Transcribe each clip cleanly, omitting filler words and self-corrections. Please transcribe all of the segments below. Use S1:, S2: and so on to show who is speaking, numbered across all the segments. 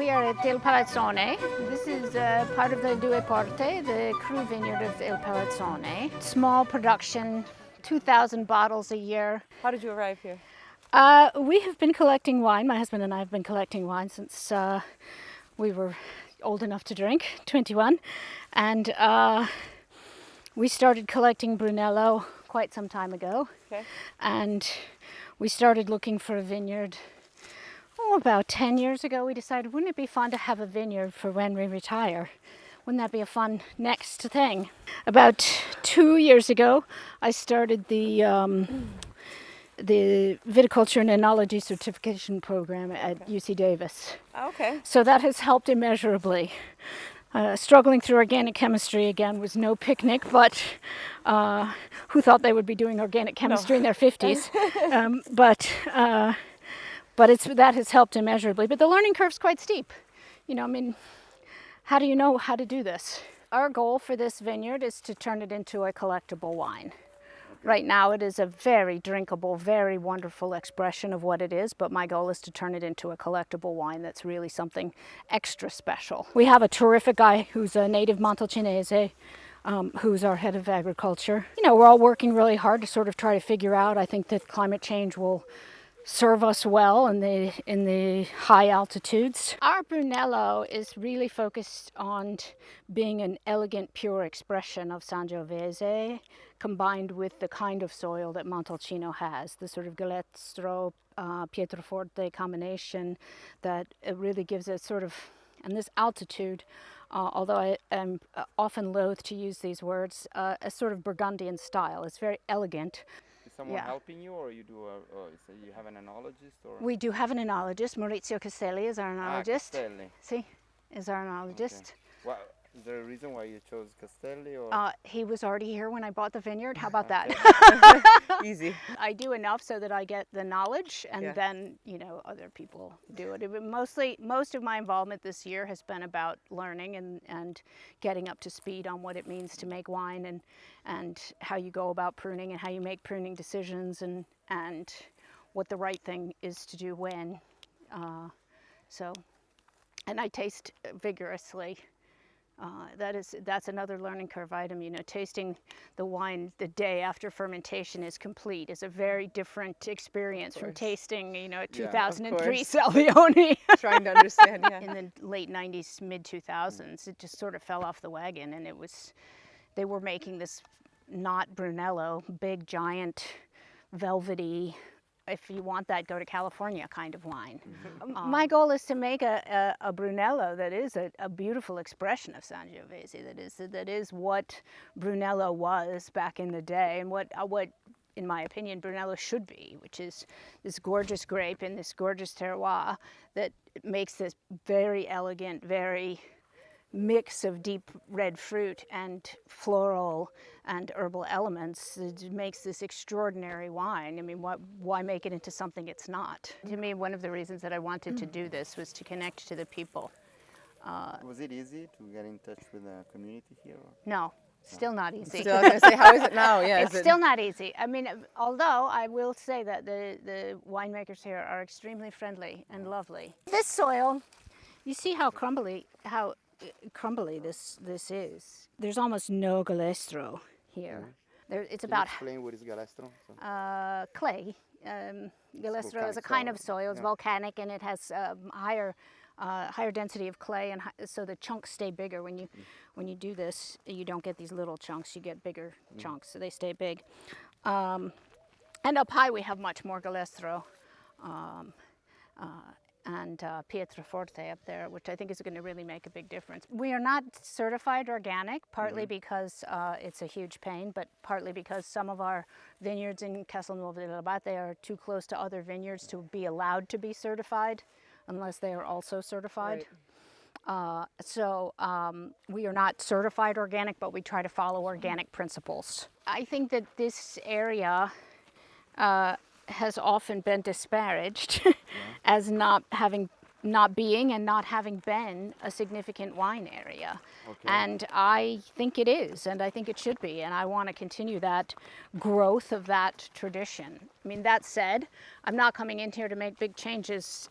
S1: We are at Il Palazzone. This is part of the Due Porte, the cru vineyard of Il Palazzone. Small production, 2,000 bottles a year.
S2: How did you arrive here?
S1: We have been collecting wine. My husband and I have been collecting wine since we were old enough to drink, 21. And we started collecting Brunello quite some time ago.
S2: Okay.
S1: And we started looking for a vineyard. About 10 years ago, we decided, wouldn't it be fun to have a vineyard for when we retire? Wouldn't that be a fun next thing? About 2 years ago, I started the viticulture and enology certification program at UC Davis.
S2: Okay.
S1: So that has helped immeasurably. Struggling through organic chemistry again was no picnic, but who thought they would be doing organic chemistry in their 50s? But that has helped immeasurably. But the learning curve's quite steep. You know, I mean, how do you know how to do this? Our goal for this vineyard is to turn it into a collectible wine. Right now it is a very drinkable, very wonderful expression of what it is, but my goal is to turn it into a collectible wine that's really something extra special. We have a terrific guy who's a native Montalcinese, who's our head of agriculture. You know, we're all working really hard to sort of try to figure out. I think that climate change will serve us well in the high altitudes. Our Brunello is really focused on being an elegant, pure expression of Sangiovese, combined with the kind of soil that Montalcino has, the sort of Galestro, Pietroforte combination that it really gives it sort of, and this altitude, although I am often loath to use these words, a sort of Burgundian style. It's very elegant.
S3: Someone helping you, or you do you have an enologist, or
S1: we do have an enologist. Maurizio Castelli is our enologist.
S3: Castelli.
S1: See, is our enologist.
S3: Okay. Well, is there a reason why you chose Castelli, or
S1: he was already here when I bought the vineyard. How about that?
S2: Easy.
S1: I do enough so that I get the knowledge, and then other people do it. Most of my involvement this year has been about learning and getting up to speed on what it means to make wine and how you go about pruning and how you make pruning decisions and what the right thing is to do when. And I taste vigorously. That's another learning curve item. You know, tasting the wine the day after fermentation is complete. It's a very different experience from tasting, a 2003 Salvione.
S2: Trying to understand,
S1: In the late 90s, mid 2000s, it just sort of fell off the wagon, and they were making this not Brunello, big, giant, velvety, if you want that, go to California kind of wine. My goal is to make a Brunello that is a beautiful expression of Sangiovese, that is what Brunello was back in the day, and what in my opinion Brunello should be, which is this gorgeous grape in this gorgeous terroir that makes this very elegant, very mix of deep red fruit and floral and herbal elements. It makes this extraordinary wine. I mean, why make it into something it's not? To me, one of the reasons that I wanted to do this was to connect to the people.
S3: Was it easy to get in touch with the community here?
S1: No, still not easy.
S2: So I was going to say, how is it now? Yeah,
S1: it's still not easy. I mean, although I will say that the winemakers here are extremely friendly and lovely. This soil, you see how crumbly this is. There's almost no Galestro here. It's about.
S3: Can you explain what is Galestro?
S1: Clay. Galestro is a kind of soil. It's volcanic, and it has higher density of clay, and so the chunks stay bigger. When you do this, you don't get these little chunks. You get bigger chunks, so they stay big. And up high, we have much more Galestro. And Pietroforte up there, which I think is going to really make a big difference. We are not certified organic, partly because it's a huge pain, but partly because some of our vineyards in Castelnuovo dell'Abate are too close to other vineyards to be allowed to be certified unless they are also certified. Right. So we are not certified organic, but we try to follow organic principles. I think that this area has often been disparaged as not being and not having been a significant wine area. Okay. And I think it is, and I think it should be, and I want to continue that growth of that tradition. I mean, that said, I'm not coming in here to make big changes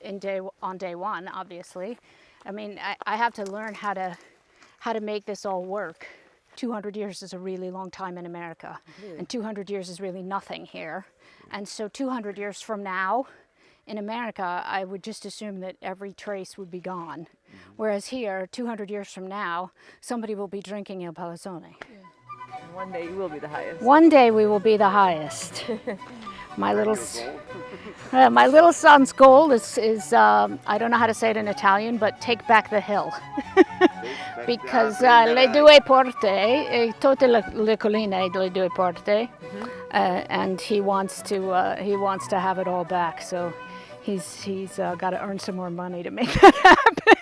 S1: on day one, obviously. I mean, I have to learn how to make this all work. 200 years is a really long time in America, and 200 years is really nothing here. And so 200 years from now, in America, I would just assume that every trace would be gone. Whereas here, 200 years from now, somebody will be drinking Il Palazzone.
S2: And one day you will be the highest.
S1: One day we will be the highest. My little son's goal is I don't know how to say it in Italian, but take back the hill. Because le due porte, tutte le colline, le due porte, and he wants to have it all back. So he's got to earn some more money to make that happen.